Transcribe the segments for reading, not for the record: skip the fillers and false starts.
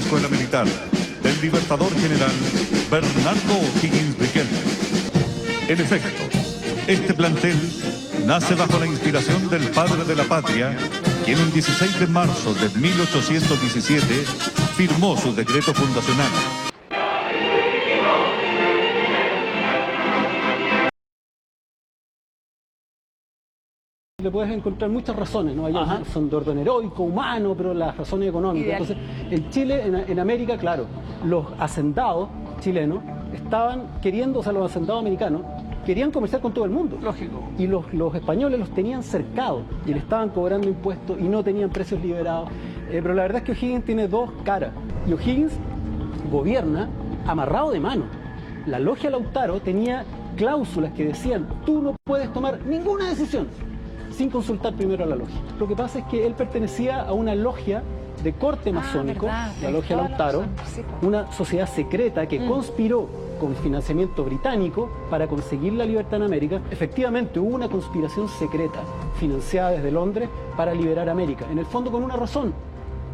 Escuela Militar del libertador general Bernardo O'Higgins Riquelme. En efecto, este plantel nace bajo la inspiración del padre de la patria, quien un 16 de marzo de 1817 firmó su decreto fundacional. Le puedes encontrar muchas razones, ¿no? Hay son de orden heroico, humano, pero las razones económicas. Entonces, en Chile, en América, claro, los hacendados chilenos estaban queriendo, o sea, los hacendados americanos, querían comerciar con todo el mundo. Lógico. Y los españoles los tenían cercados y le estaban cobrando impuestos y no tenían precios liberados. Pero la verdad es que O'Higgins tiene dos caras. Y O'Higgins gobierna amarrado de mano. La logia Lautaro tenía cláusulas que decían: tú no puedes tomar ninguna decisión sin consultar primero a la logia. Lo que pasa es que él pertenecía a una logia de corte masónico, la logia Lautaro, una sociedad secreta que conspiró con financiamiento británico para conseguir la libertad en América. Efectivamente hubo una conspiración secreta financiada desde Londres para liberar América, en el fondo con una razón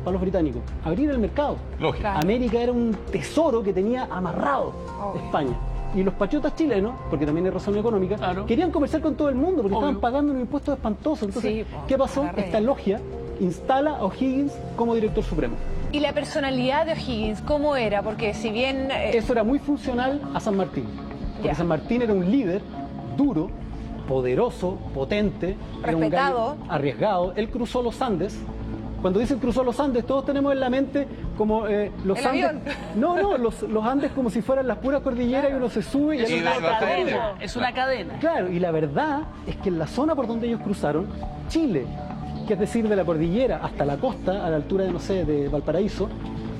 para los británicos: abrir el mercado. Lógico. América era un tesoro que tenía amarrado España. Y los patriotas chilenos, porque también hay razón económica, querían comerciar con todo el mundo porque estaban pagando unos impuestos espantosos. Entonces, ¿qué pasó? Esta logia instala a O'Higgins como director supremo. ¿Y la personalidad de O'Higgins cómo era? Porque si bien... Eso era muy funcional a San Martín. Porque San Martín era un líder duro, poderoso, potente, respetado, era un gallo arriesgado. Él cruzó los Andes. Cuando dicen cruzó los Andes, todos tenemos en la mente como los ¿El Andes. avión? No, los Andes como si fueran las puras cordilleras y uno se sube y Es el una otro cadena. Es una cadena. Claro, y la verdad es que en la zona por donde ellos cruzaron, Chile, que es decir, de la cordillera hasta la costa, a la altura de, no sé, de Valparaíso,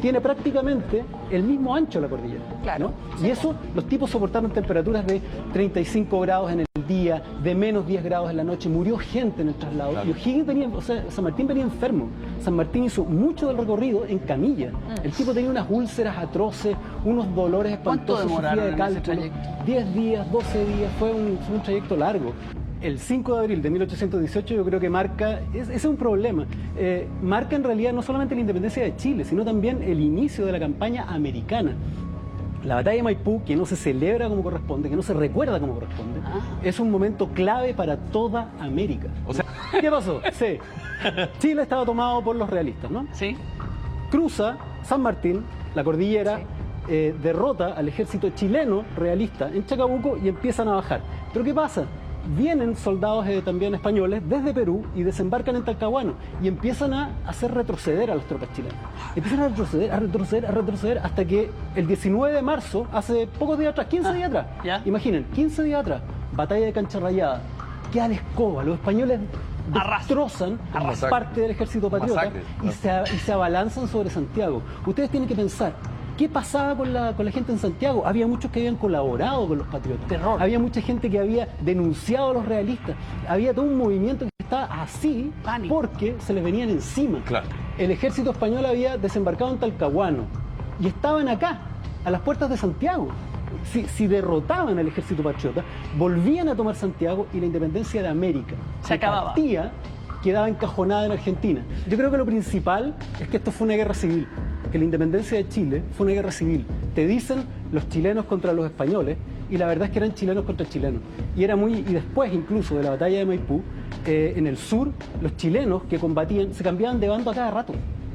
tiene prácticamente el mismo ancho de la cordillera. Claro. ¿No? Y eso, los tipos soportaron temperaturas de 35 grados en el día, de menos 10 grados en la noche, murió gente en el traslado. Claro. Y O'Higgins venía, o sea, San Martín venía enfermo. San Martín hizo mucho del recorrido en camilla. El tipo tenía unas úlceras atroces, unos dolores espantosos. ¿Cuánto demoraron de cálculo, en ese trayecto? 10 días, 12 días, fue un trayecto largo. El 5 de abril de 1818 yo creo que marca, ese es un problema, marca en realidad no solamente la independencia de Chile, sino también el inicio de la campaña americana. La batalla de Maipú, que no se celebra como corresponde, que no se recuerda como corresponde, es un momento clave para toda América. O sea, ¿qué pasó? Sí, Chile estaba tomado por los realistas, ¿no? Sí. Cruza San Martín, la cordillera, derrota al ejército chileno realista en Chacabuco y empiezan a bajar. ¿Pero qué pasa? Vienen soldados también españoles desde Perú y desembarcan en Talcahuano y empiezan a hacer retroceder a las tropas chilenas. Empiezan a retroceder hasta que el 19 de marzo, hace pocos días atrás, 15 días atrás, imaginen, 15 días atrás, batalla de Cancha Rayada, queda la escoba, los españoles destrozan parte del ejército patriota y se abalanzan sobre Santiago. Ustedes tienen que pensar, ¿qué pasaba con la gente en Santiago? Había muchos que habían colaborado con los patriotas. Terror. Había mucha gente que había denunciado a los realistas. Había todo un movimiento que estaba así porque se les venían encima. Claro. El ejército español había desembarcado en Talcahuano y estaban acá, a las puertas de Santiago. Si derrotaban al ejército patriota, volvían a tomar Santiago y la independencia de América se acababa. Quedaba encajonada en Argentina. Yo creo que lo principal es que esto fue una guerra civil, que la independencia de Chile fue una guerra civil. Te dicen los chilenos contra los españoles, y la verdad es que eran chilenos contra chilenos. Y después incluso de la batalla de Maipú, en el sur, los chilenos que combatían se cambiaban de bando a cada rato.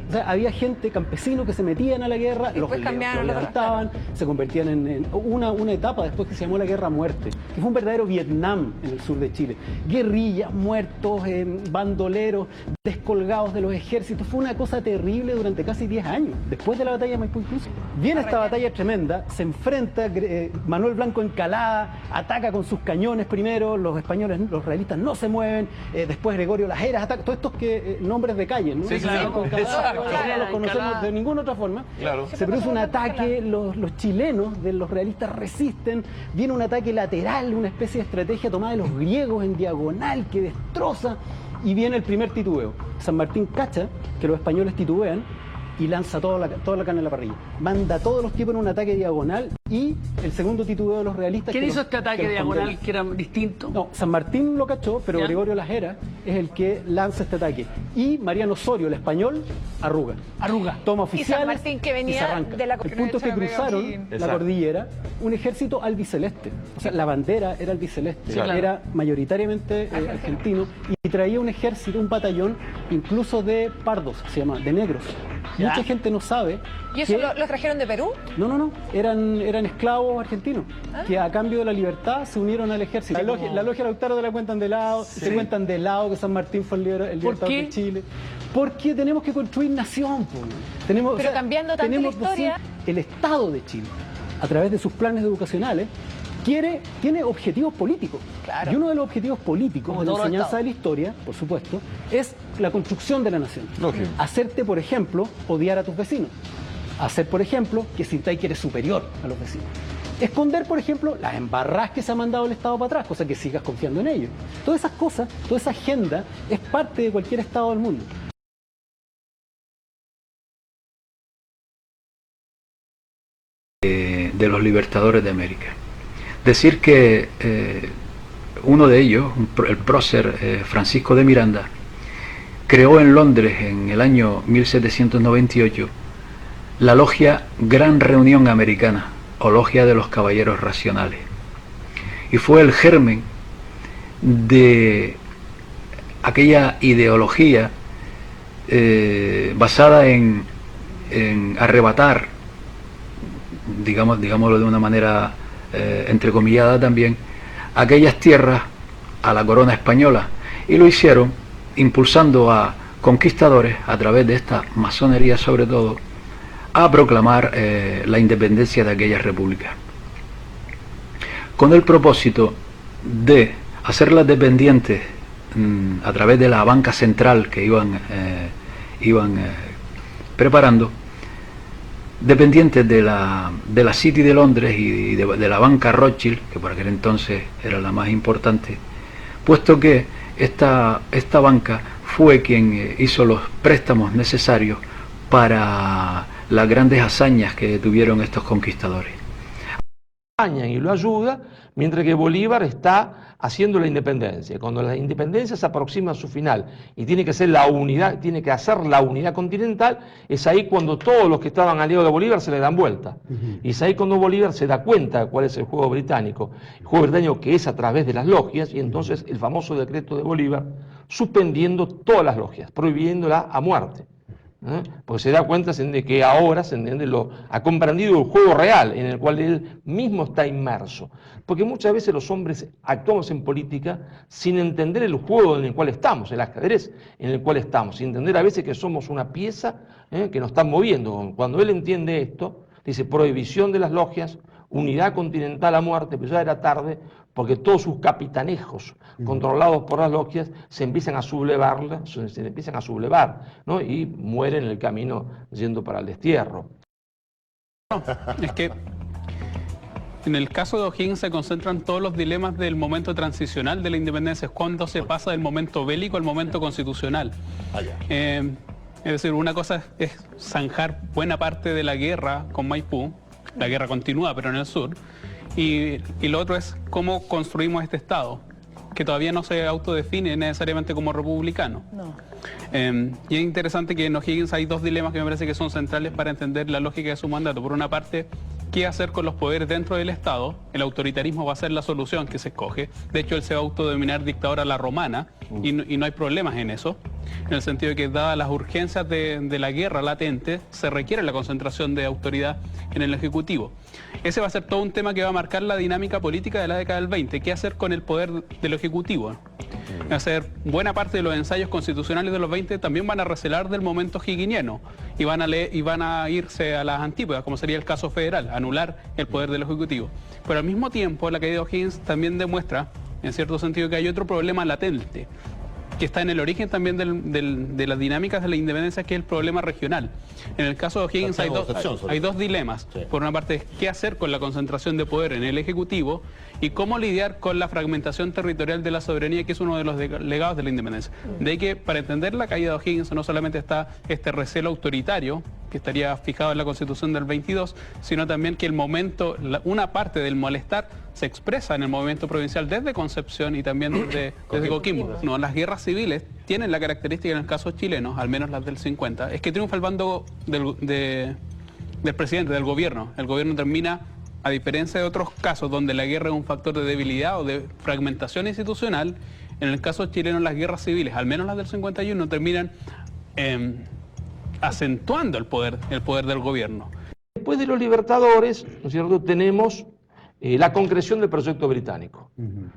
O sea, había gente, campesinos, que se metían a la guerra, los levantaban, se convertían en una etapa después que se llamó la Guerra a Muerte, que fue un verdadero Vietnam en el sur de Chile. Guerrillas, muertos, bandoleros, descolgados de los ejércitos. Fue una cosa terrible durante casi 10 años, después de la batalla de Maipú incluso. Viene esta batalla tremenda, se enfrenta Manuel Blanco Encalada, ataca con sus cañones primero, los españoles, los realistas no se mueven, después Gregorio Las Heras ataca, todos estos nombres de calles, ¿no? Sí, claro. No los conocemos de ninguna otra forma. Claro. Se produce un ataque, los chilenos de los realistas resisten, viene un ataque lateral, una especie de estrategia tomada de los griegos en diagonal que destroza, y viene el primer titubeo. San Martín cacha que los españoles titubean y lanza toda la carne en la parrilla. Manda a todos los tipos en un ataque diagonal y el segundo titubeo de los realistas... ¿Quién que hizo los- este que ataque los diagonal condena. que era distinto? No, San Martín lo cachó, pero ¿Ya? Gregorio Lajera es el que lanza este ataque. Y Mariano Osorio, el español, arruga. Arruga. Toma Y San oficiales Martín, que venía y se arranca. de la El punto es que cruzaron la Exacto. cordillera un ejército albiceleste. O sea, la bandera era albiceleste, claro. era mayoritariamente argentino y traía un ejército, un batallón, incluso de pardos, se llama, de negros. Ya. Mucha gente no sabe ¿Y eso que- lo trajeron de Perú? no, eran esclavos argentinos que a cambio de la libertad se unieron al ejército. La logia Lautaro te la cuentan de lado, se cuentan de lado que San Martín fue el libertador qué? de Chile. Porque tenemos que construir nación, po. Tenemos, Pero cambiando tanto tenemos la historia. el Estado de Chile, a través de sus planes educacionales, tiene objetivos políticos. Claro. Y uno de los objetivos políticos Como de la todos los enseñanza estados. de la historia, por supuesto, es la construcción de la nación. Lógico. Hacerte, por ejemplo, odiar a tus vecinos. Hacer, por ejemplo, que sintáis que eres superior a los vecinos. Esconder, por ejemplo, las embarradas que se ha mandado el Estado para atrás, cosa que sigas confiando en ellos. Todas esas cosas, toda esa agenda es parte de cualquier Estado del mundo. De los libertadores de América. Decir que uno de ellos, el prócer Francisco de Miranda, creó en Londres en el año 1798 la logia Gran Reunión Americana, o Logia de los Caballeros Racionales. Y fue el germen de aquella ideología basada en arrebatar, digámoslo de una manera entrecomillada también, aquellas tierras a la corona española, y lo hicieron impulsando a conquistadores a través de esta masonería sobre todo a proclamar la independencia de aquellas repúblicas, con el propósito de hacerlas dependientes a través de la banca central que iban preparando, dependientes de la City de Londres y de la banca Rothschild, que por aquel entonces era la más importante, puesto que esta banca fue quien hizo los préstamos necesarios para las grandes hazañas que tuvieron estos conquistadores. Y lo ayuda, mientras que Bolívar está haciendo la independencia. Cuando la independencia se aproxima a su final y tiene que hacer la unidad continental, es ahí cuando todos los que estaban aliados de Bolívar se le dan vuelta. Y es ahí cuando Bolívar se da cuenta de cuál es el juego británico. El juego británico que es a través de las logias, y entonces el famoso decreto de Bolívar suspendiendo todas las logias, prohibiéndolas a muerte. Porque se da cuenta de que ahora ha comprendido el juego real en el cual él mismo está inmerso. Porque muchas veces los hombres actuamos en política sin entender el juego en el cual estamos, el ajedrez en el cual estamos, sin entender a veces que somos una pieza que nos están moviendo. Cuando él entiende esto, dice prohibición de las logias, unidad continental a muerte, pero ya era tarde, porque todos sus capitanejos controlados por las logias se empiezan a sublevar, ¿no? Y mueren en el camino yendo para el destierro. Es que en el caso de O'Higgins se concentran todos los dilemas del momento transicional de la independencia, es cuando se pasa del momento bélico al momento constitucional. Es decir, una cosa es zanjar buena parte de la guerra con Maipú, la guerra continúa pero en el sur, y lo otro es cómo construimos este Estado, que todavía no se autodefine necesariamente como republicano. No. Y es interesante que en O'Higgins hay dos dilemas que me parece que son centrales para entender la lógica de su mandato. Por una parte, qué hacer con los poderes dentro del Estado. El autoritarismo va a ser la solución que se escoge. De hecho, él se va a autodenominar dictador a la romana y no hay problemas en eso, en el sentido de que dadas las urgencias de la guerra latente, se requiere la concentración de autoridad en el Ejecutivo. Ese va a ser todo un tema que va a marcar la dinámica política de la década del 20. ¿Qué hacer con el poder del Ejecutivo? Va a ser buena parte de los ensayos constitucionales de los 20 también van a recelar del momento higginiano y van a irse a las antípodas, como sería el caso federal, anular el poder del Ejecutivo. Pero al mismo tiempo, la caída de O'Higgins también demuestra, en cierto sentido, que hay otro problema latente, que está en el origen también de las dinámicas de la independencia, que es el problema regional. En el caso de O'Higgins hay dos dilemas. Sí. Por una parte, qué hacer con la concentración de poder en el Ejecutivo y cómo lidiar con la fragmentación territorial de la soberanía, que es uno de los legados de la independencia. De ahí que, para entender la caída de O'Higgins, no solamente está este recelo autoritario que estaría fijado en la Constitución del 22, sino también que el momento, una parte del malestar se expresa en el movimiento provincial desde Concepción y también desde Coquimbo. No, las guerras civiles tienen la característica en el caso chileno, al menos las del 50, es que triunfa el bando del presidente, del gobierno. El gobierno termina, a diferencia de otros casos donde la guerra es un factor de debilidad o de fragmentación institucional, en el caso chileno las guerras civiles, al menos las del 51, terminan acentuando el poder del gobierno. Después de los libertadores, ¿no es cierto?, tenemos la concreción del proyecto británico.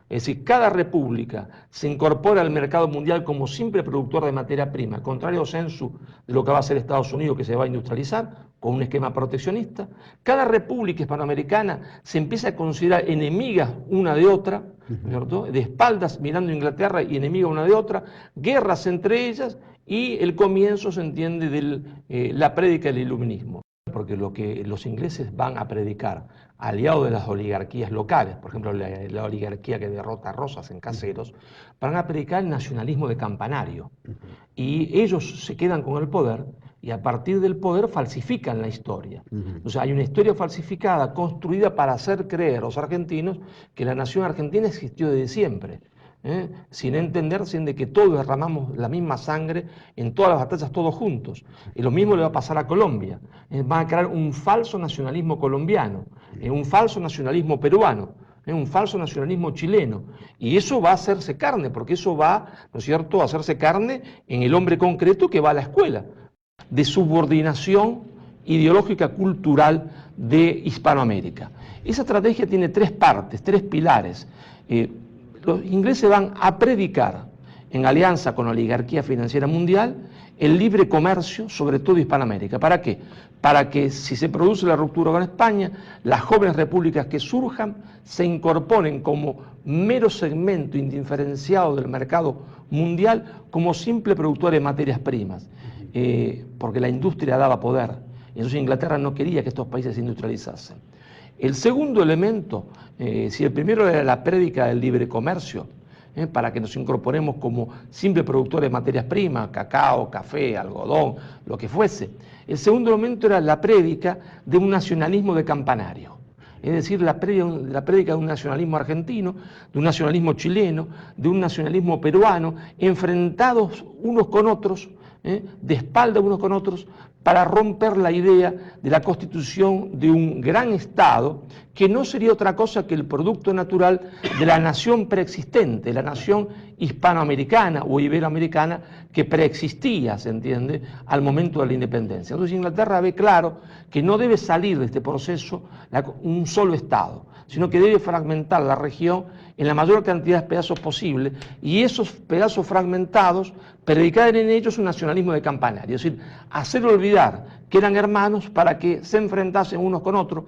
Es decir, cada república se incorpora al mercado mundial como simple productor de materia prima, contrario sensu de lo que va a hacer Estados Unidos, que se va a industrializar con un esquema proteccionista. Cada república hispanoamericana se empieza a considerar enemigas una de otra, ¿no es cierto?, de espaldas mirando a Inglaterra y enemiga una de otra, guerras entre ellas y el comienzo, se entiende, de la prédica del iluminismo. Porque lo que los ingleses van a predicar, aliados de las oligarquías locales, por ejemplo la oligarquía que derrota a Rosas en Caseros, van a predicar el nacionalismo de campanario. Y ellos se quedan con el poder y a partir del poder falsifican la historia. O sea, hay una historia falsificada, construida para hacer creer a los argentinos que la nación argentina existió desde siempre. Sin entender, sin de que todos derramamos la misma sangre en todas las batallas, todos juntos. Y lo mismo le va a pasar a Colombia. Van a crear un falso nacionalismo colombiano, un falso nacionalismo peruano, un falso nacionalismo chileno. Y eso va a hacerse carne, porque eso va, ¿no es cierto?, a hacerse carne en el hombre concreto que va a la escuela, de subordinación ideológica cultural de Hispanoamérica. Esa estrategia tiene tres partes, tres pilares. Los ingleses van a predicar, en alianza con la oligarquía financiera mundial, el libre comercio, sobre todo Hispanoamérica. ¿Para qué? Para que si se produce la ruptura con España, las jóvenes repúblicas que surjan se incorporen como mero segmento indiferenciado del mercado mundial, como simple productor de materias primas, porque la industria daba poder. Entonces Inglaterra no quería que estos países se industrializasen. El segundo elemento, si el primero era la prédica del libre comercio, para que nos incorporemos como simple productores de materias primas, cacao, café, algodón, lo que fuese. El segundo elemento era la prédica de un nacionalismo de campanario, es decir, la prédica de un nacionalismo argentino, de un nacionalismo chileno, de un nacionalismo peruano, enfrentados unos con otros, de espalda unos con otros, para romper la idea de la constitución de un gran Estado que no sería otra cosa que el producto natural de la nación preexistente, la nación hispanoamericana o iberoamericana que preexistía, se entiende, al momento de la independencia. Entonces Inglaterra ve claro que no debe salir de este proceso un solo Estado, sino que debe fragmentar la región en la mayor cantidad de pedazos posible, y esos pedazos fragmentados predicar en ellos un nacionalismo de campanario, es decir, hacer olvidar que eran hermanos para que se enfrentasen unos con otros.